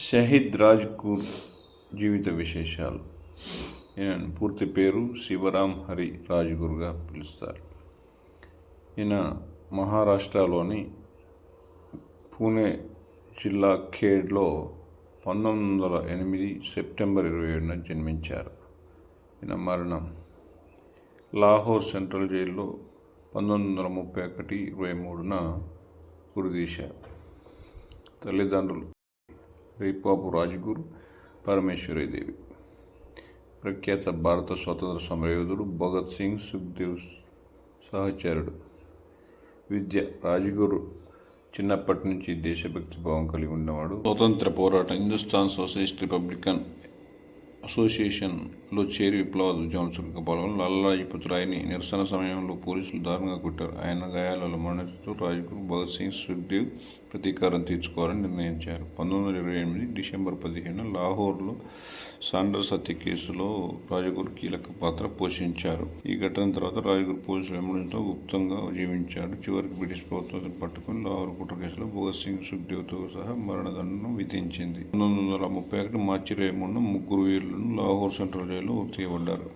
షహీద్ రాజ్గుర్ జీవిత విశేషాలు. ఈయన పూర్తి పేరు శివరామ్ హరి రాజ్గుర్గా పిలుస్తారు. ఈయన మహారాష్ట్రలోని పూణే జిల్లా ఖేడ్లో 1908 సెప్టెంబర్ 27న జన్మించారు. ఈయన మరణం లాహోర్ సెంట్రల్ జైల్లో 1931 23న ఉరితీశారు. తల్లిదండ్రులు రేపాపు రాజ్గుర్, పరమేశ్వరీదేవి. ప్రఖ్యాత భారత స్వతంత్ర సమరయోధుడు భగత్ సింగ్, సుఖ్దేవ్ సహచరుడు. విద్య. రాజ్గుర్ చిన్నప్పటి నుంచి దేశభక్తి భావం కలిగి ఉన్నవాడు. స్వతంత్ర పోరాటం హిందుస్థాన్ సోషలిస్ట్ రిపబ్లికన్ అసోసియేషన్లో చేరి విప్లవ ఉద్యమం చురుకుగా పాల్గొని లాలా లజపత్ రాయ్ని నిరసన సమయంలో పోలీసులు దారుణంగా కొట్టారు. ఆయన గాయాలలో మరణిస్తూ రాజ్గుర్ భగత్ సింగ్, సుఖ్దేవ్ ప్రతీకారం తీర్చుకోవాలని నిర్ణయించారు. 1928 డిసెంబర్ 15న లాహోర్లో సాండర్స్ హత్య కేసులో రాజ్గుర్ కీలక పాత్ర పోషించారు. ఈ ఘటన తర్వాత రాజ్గుర్ పోలీసులు వెంబడించడంతో గుప్తంగా జీవించాడు. చివరికి బ్రిటిష్ ప్రభుత్వం పట్టుకుని లాహోర్ కుట్ర కేసులో భగత్ సింగ్, సుఖ్దేవ్తో సహా మరణదండను విధించింది. 1931 మార్చి 23న ముగ్గురు వీరులను లాహోర్ సెంట్రల్ జైల్లో ఉరి తీయబడ్డారు.